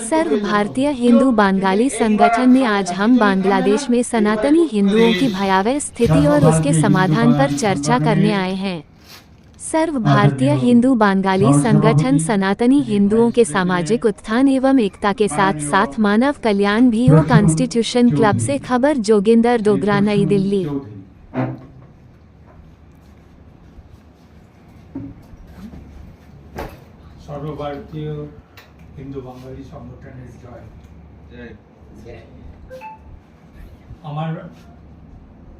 सर्व भारतीय हिंदू बंगाली संगठन ने आज हम बांग्लादेश में सनातनी हिंदुओं की भयावह स्थिति और उसके समाधान पर चर्चा करने आए हैं। सर्व भारतीय हिंदू बंगाली संगठन सनातनी हिंदुओं के सामाजिक उत्थान एवं एकता के साथ साथ मानव कल्याण भी हो कॉन्स्टिट्यूशन क्लब से खबर जोगिंदर डोगरा, नई दिल्ली। सर्वभारतीय हिंदू बांगाली संगठনের জয়। আমার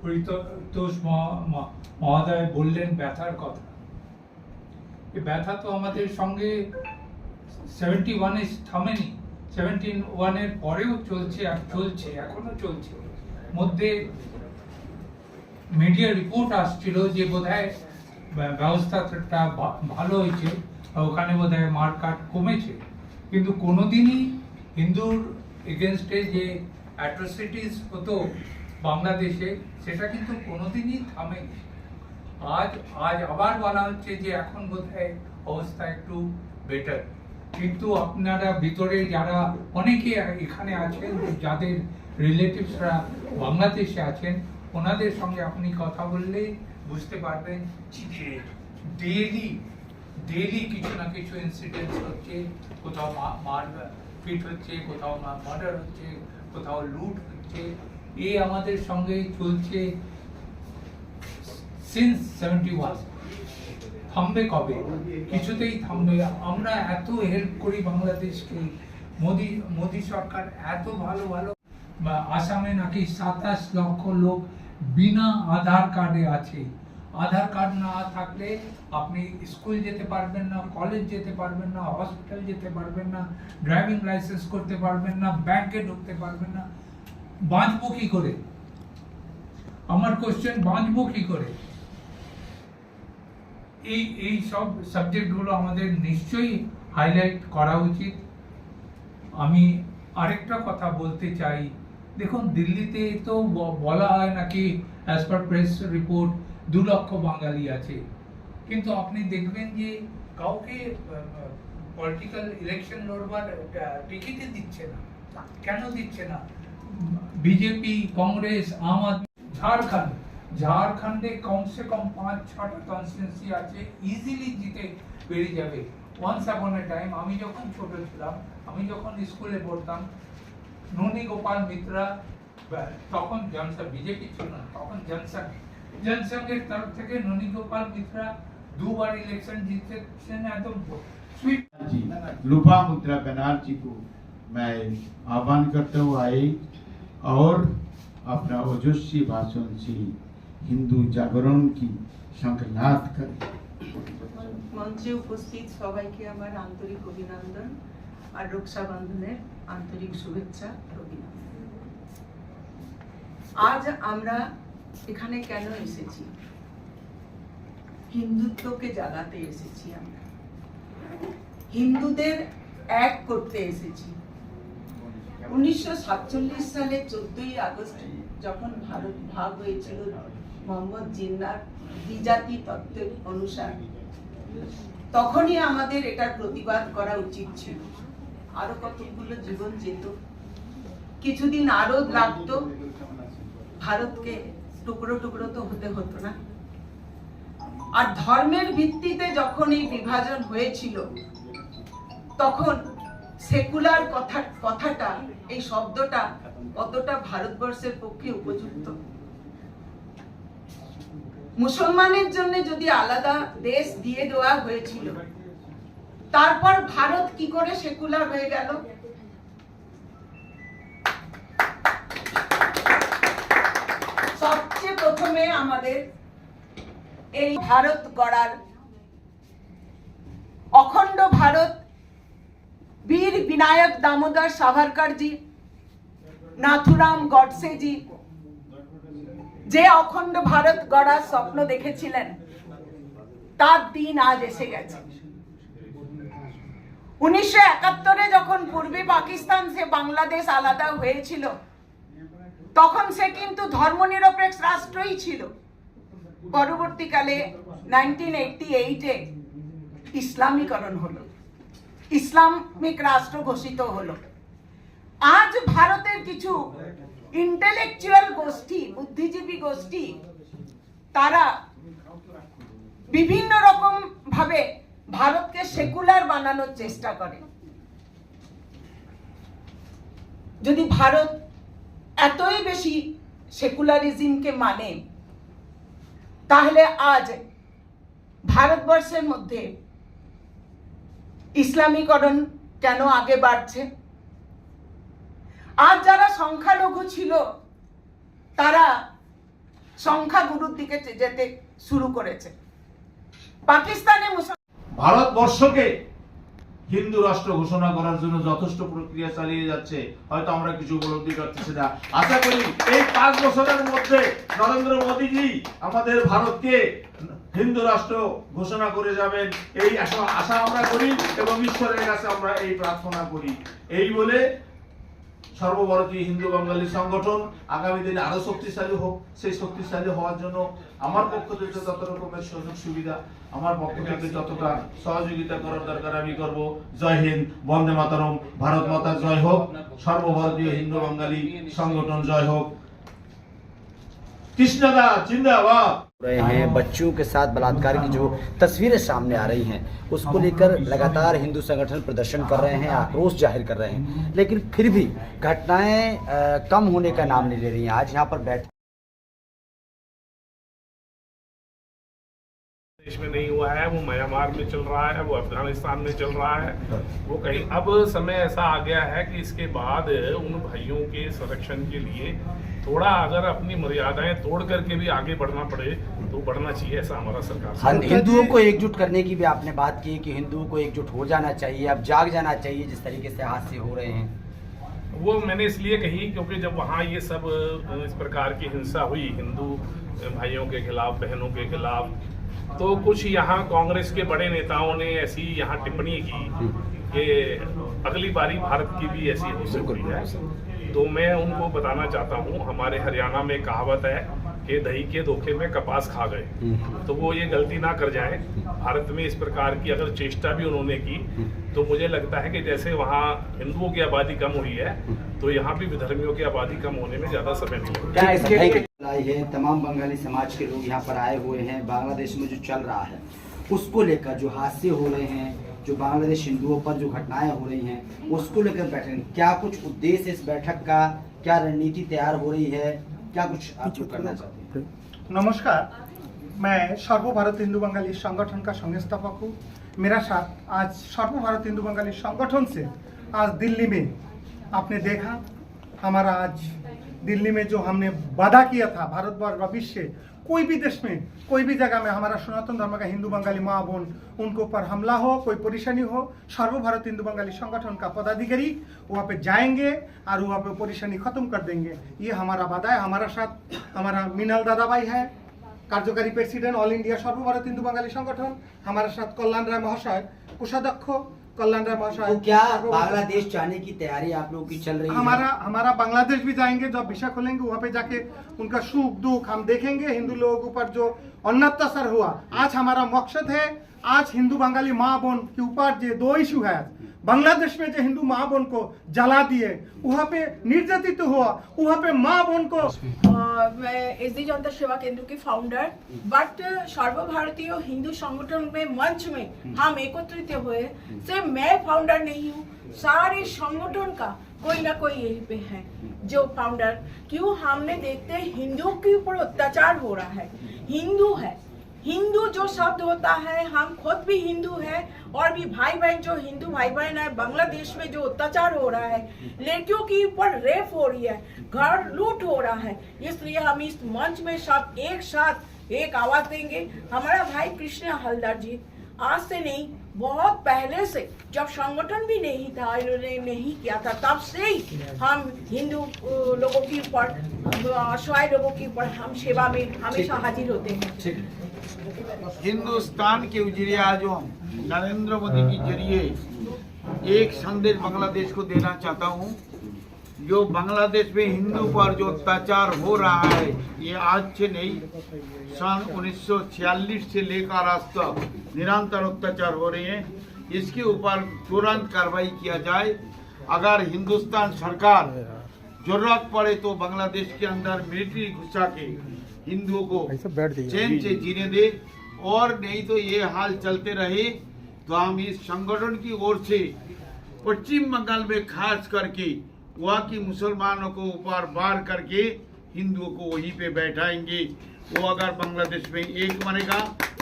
পরিতোষ মহোদয় বললেন ব্যথার কথা। এই ব্যথা তো আমাদের সঙ্গে 71 থামেনি, 71 এর পরেও চলছে, আর চলছে, এখনো চলছে। মধ্যে মিডিয়া রিপোর্ট আসছিল যে বোধহয় ব্যবস্থাটা ভালো হয়েছে, ওখানে বোধহয় মারকাট কমেছে, কিন্তু কোনোদিনই হিন্দুর এগেনস্টে যে অ্যাট্রোসিটিস হতো বাংলাদেশে সেটা কিন্তু কোনোদিনই থামেনি। আজ আবার বলা হচ্ছে যে এখন বোধহয় অবস্থা একটু বেটার, কিন্তু আপনারা ভিতরে যারা অনেকে এখানে আছেন, যাদের রিলেটিভসরা বাংলাদেশে আছেন, ওনাদের সঙ্গে আপনি কথা বললে বুঝতে পারবেন যে ডেইলি কিছু না কিছু ইনসিডেন্টস হচ্ছে, কোথাও মারপিট হচ্ছে, কোথাও মার্ডার হচ্ছে, কোথাও লুট হচ্ছে। এই আমাদের সঙ্গে চলছে সিন্স 71। থামবে কবে? কিছুতেই থামবে। আমরা এত হেল্প করি বাংলাদেশকে, মোদি সরকার এত ভালো আসামে নাকি 27 লক্ষ লোক বিনা আধার কার্ডে আছে। আধার কার্ড না থাকলে আপনি স্কুল যেতে পারবেন না, কলেজ যেতে পারবেন না, হসপিটাল যেতে পারবেন না, ড্রাইভিং লাইসেন্স করতে পারবেন না, ব্যাংকে ঢুকতে পারবেন না। বাঁচবো কি করে? আমার কোশ্চেন, বাঁচবো কি করে? এই সব সাবজেক্টগুলো আমাদের নিশ্চয়ই হাইলাইট করা উচিত। আমি আরেকটা কথা বলতে চাই, দেখুন দিল্লিতে তো বলা হয় নাকি অ্যাজ পার প্রেস রিপোর্ট 2 লক্ষ বাঙালি আছে, কিন্তু আপনি দেখবেন যে কাউকে পলিটিক্যাল ইলেকশন লড়বার টিকিটই দিচ্ছে না। কেন দিচ্ছে না? বিজেপি, কংগ্রেস, আম আদমি। ঝাড়খণ্ডে কমসে কম 5-6টা কনস্টিটুয়েন্সি আছে, ইজিলি জিতে বেরিয়ে যাবে। ওয়ান্স আপন এ টাইম, আমি যখন ছোট ছিলাম, আমি যখন স্কুলে পড়তাম, ননী গোপাল মিত্রা, তখন জনসংঘ, বিজেপি ছিল না তখন, জনসংঘের তরফ থেকে ননী গোপাল মিত্রা 2 बार इलेक्शन जीते। एकदम स्वीट लोपामुद्रा बनर्जी को मैं आह्वान करता हूँ आए और अपना ओजस्वी भाषण से हिंदू जागरण की संकल्प करें। मंचे उपस्थित सबाइके आमार आंतरिक अभिनंदन और रक्षाबंधनेर आंतरिक शुभेच्छा अभिनंदन। आज आमरा এখানে কেন এসেছি? হিন্দুত্বকে জাগাতে এসেছি, আমরা হিন্দুদের এক করতে এসেছি। 1947 সালে 14ই আগস্ট যখন ভারত ভাগ হয়েছিল মোহাম্মদ জিন্নার দ্বিজাতি তত্ত্বের অনুসারে, তখনই আমাদের এটার প্রতিবাদ করা উচিত ছিল। আরো কতগুলো জীবন যেত, কিছুদিন আরো লাগতো, ভারতকে টুকরো টুকরো তো হতে হতো না। আর ধর্মের ভিত্তিতে যখন এই বিভাজন হয়েছিল, তখন সেকুলার কথাটা, এই শব্দটা কতটা ভারতবর্ষের পক্ষে উপযুক্ত। মুসলমানের জন্য যদি আলাদা দেশ দিয়ে দেওয়া হয়েছিল, তারপর ভারত কি করে সেকুলার হয়ে গেল? সবচেয়ে প্রথমে আমাদের এই ভারত গড়ার, অখণ্ড ভারত, বীর বিনায়ক দামোদর সাভারকরজি, নাথুরাম গডসেজি যে অখণ্ড ভারত গড়ার স্বপ্ন দেখেছিলেন, তার দিন আজ এসে গেছে। 1971-এ যখন পূর্বে পাকিস্তান সে বাংলাদেশ আলাদা হয়েছিল, তখন সে কিন্তু ধর্মনিরপেক্ষ রাষ্ট্রই ছিল। পরবর্তীকালে 1988-এ ইসলামীকরণ হলো, ইসলামিক রাষ্ট্র ঘোষিত হলো। আজ ভারতের কিছু ইন্টেলেকচুয়াল গোষ্ঠী, বুদ্ধিজীবী গোষ্ঠী, তারা বিভিন্ন রকম ভাবে ভারতকে সেকুলার বানানোর চেষ্টা করে। যদি ভারত এতই বেশি সেকুলারিজমকে মানে, তাহলে আজ ভারতবর্ষের মধ্যে ইসলামীকরণ কেন আগে বাড়ছে? আজ যারা সংখ্যালঘু ছিল তারা সংখ্যাগুরুর দিকে যেতে শুরু করেছে। পাকিস্তানে ভারতবর্ষকে হিন্দু রাষ্ট্র ঘোষণা করার জন্য যথেষ্ট প্রক্রিয়া চালিয়ে যাচ্ছে, হয়তো আমরা কিছু উপলব্ধি করতেছি না। আশা করি এই 5 বছরের মধ্যে নরেন্দ্র মোদীজি আমাদের ভারতকে হিন্দু রাষ্ট্র ঘোষণা করে যাবেন, এই আশা আমরা করি এবং ঈশ্বরের কাছে আমরা এই প্রার্থনা করি। এই বলে সর্বভারতীয় হিন্দু বাঙালি সংগঠন আগামী দিনে আরো শক্তিশালী হোক। সেই শক্তিশালী হওয়ার জন্য আমার পক্ষ থেকে যত রকমের সুযোগ সুবিধা, আমার পক্ষ থেকে যতটা সহযোগিতা করার দরকার আমি করব। জয় হিন্দ, বন্দে মাতরম, ভারত মাতা জয় হোক, সর্বভারতীয় হিন্দু বাঙালি সংগঠন জয় হোক, কৃষ্ণদা जिंदाबाद। रहे हैं बच्चों के साथ बलात्कार की जो तस्वीरें सामने आ रही हैं, उसको लेकर लगातार हिंदू संगठन प्रदर्शन कर रहे हैं, आक्रोश जाहिर कर रहे हैं, लेकिन फिर भी घटनाएं कम होने का नाम नहीं ले रही हैं। आज यहाँ पर बैठ देश में नहीं हुआ है, वो म्यांमार में चल रहा है, वो अफगानिस्तान में चल रहा है, वो कहीं। अब समय ऐसा आ गया है कि इसके बाद उन भाइयों के संरक्षण के लिए थोड़ा अगर अपनी मर्यादाएं तोड़ करके भी आगे बढ़ना पड़े तो बढ़ना चाहिए, ऐसा हमारा सरकार से। हिंदुओं को एकजुट करने की भी आपने बात की कि हिंदुओं को एकजुट हो जाना चाहिए, अब जाग जाना चाहिए जिस तरीके से हादसे हो रहे हैं। वो मैंने इसलिए कही क्योंकि जब वहाँ ये सब इस प्रकार की हिंसा हुई हिंदू भाइयों के खिलाफ, बहनों के खिलाफ, तो कुछ यहाँ कांग्रेस के बड़े नेताओं ने ऐसी यहाँ टिप्पणी की कि अगली बारी भारत की भी ऐसी हो सकती है। तो मैं उनको बताना चाहता हूँ, हमारे हरियाणा में कहावत है कि दही के धोखे में कपास खा गए, तो वो ये गलती ना कर जाएं। भारत में इस प्रकार की अगर चेष्टा भी उन्होंने की तो मुझे लगता है कि जैसे वहाँ हिंदुओं की आबादी कम हुई है तो यहाँ भी विधर्मियों की आबादी कम होने में ज़्यादा समय नहीं लगेगा। है तमाम बंगाली समाज के लोग यहाँ पर आए हुए हैं। बांग्लादेश में जो चल रहा है उसको लेकर, जो हादसे हो रहे हैं, जो बांग्लादेश हिंदुओं पर जो घटनाएं हो रही हैं, उसको लेकर बैठक, क्या कुछ उद्देश्य इस बैठक का, क्या रणनीति तैयार हो रही है, क्या कुछ आप करना चाहते हैं? नमस्कार, मैं सर्वभारत हिंदू बंगाली संगठन का संस्थापक हूँ। मेरा साथ आज सर्वभारत हिंदू बंगाली संगठन से आज दिल्ली में आपने देखा, हमारा आज दिल्ली में जो हमने वादा किया था, भारतवर्ष व विश्व कोई भी देश में, कोई भी जगह में हमारा सनातन धर्म का हिंदू बंगाली माँ बहन उनको ऊपर हमला हो, कोई परेशानी हो, सर्वभारत हिंदू बंगाली संगठन का पदाधिकारी वहाँ पे जाएंगे और वहाँ पे परेशानी खत्म कर देंगे। ये हमारा वादा है। हमारा साथ हमारा मीनल दादा भाई है, कार्यकारी president all India Sarbabharat Hindu Bengali Sangathan, हमारे साथ कल्याण राय महाशय, कोषाध्यक्ष कल्याण राय महाशय। तो क्या बांग्लादेश जाने की तैयारी आप लोगों की चल रही है? हमारा बांग्लादेश भी जाएंगे, जब वीसा खोलेंगे वहाँ पे जाके उनका सुख दुख हम देखेंगे। हिंदू लोगों के ऊपर जो अत्याचार हुआ, आज हमारा मकसद है, आज हिंदू बंगाली माँ बहन के ऊपर जो 2 इशू है, बांग्लादेश में जो हिंदू माँ बहन को जला दिए, वहाँ पे निर्यातित हुआ, वहाँ पे माँ बहन को। मैं SD जनता सेवा केंद्र की फाउंडर, बट सर्वभारतीय हिंदू संगठन में मंच में हम एकत्रित हुए। सिर्फ मैं फाउंडर नहीं हूँ, सारे संगठन का कोई ना कोई यही पे है जो फाउंडर। क्यों? हमने देखते हैं हिंदुओं के ऊपर अत्याचार हो रहा है। हिंदू है, हिंदू जो शब्द होता है, हम खुद भी हिंदू है और भी भाई बहन जो हिंदू भाई बहन है, बांग्लादेश में जो अत्याचार हो रहा है, लड़कियों के ऊपर रेप हो रही है, घर लूट हो रहा है, इसलिए हम इस मंच में सब एक साथ एक आवाज देंगे। हमारा भाई कृष्ण हलदर जी आज से नहीं, बहुत पहले से, जब संगठन भी नहीं था, इन्होंने नहीं किया था, तब से ही हम हिंदू लोगों के ऊपर, असहाय लोगों के ऊपर हम सेवा में हमेशा हाजिर होते हैं। हिंदुस्तान के उजरिया आजम नरेंद्र मोदी के जरिए एक संदेश बांग्लादेश को देना चाहता हूँ। जो बांग्लादेश में हिंदू पर जो अत्याचार हो रहा है, ये आज से नहीं, सन 1946 से लेकर आज तक निरंतर अत्याचार हो रहे हैं। इसके ऊपर तुरंत कार्रवाई किया जाए अगर हिंदुस्तान सरकार जरूरत पड़े तो बांग्लादेश के अंदर मिलिट्री घुसा के हिंदुओं को चैन से जीने दे, और नहीं तो ये हाल चलते रहे तो हम इस संगठन की ओर से पश्चिम बंगाल में खास करके वहाँ की मुसलमानों को ऊपर बार करके हिंदुओं को वहीं पे बैठाएंगे। वो अगर बांग्लादेश में एक बनेगा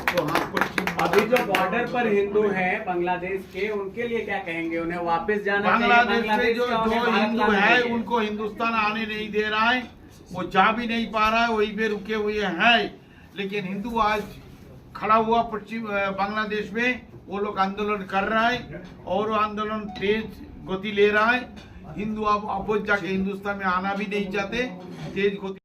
तो हम पश्चिम अभी जो बॉर्डर पर हिंदू हैं बांग्लादेश के, उनके लिए क्या कहेंगे? उन्हें वापस जाना चाहिए? बांग्लादेश में जो का उन्हें भारत हिंदू लाना है चाहिए? उनको हिंदुस्तान आने नहीं दे रहा है, वो जा भी नहीं पा रहा है, वहीं पे रुके हुए हैं। लेकिन हिंदू आज खड़ा हुआ पश्चिम बांग्लादेश में, वो लोग आंदोलन कर रहा है और वो आंदोलन तेज गति ले रहा है। हिंदू अब वापस जाके हिंदुस्तान में आना भी नहीं चाहते, तेज गति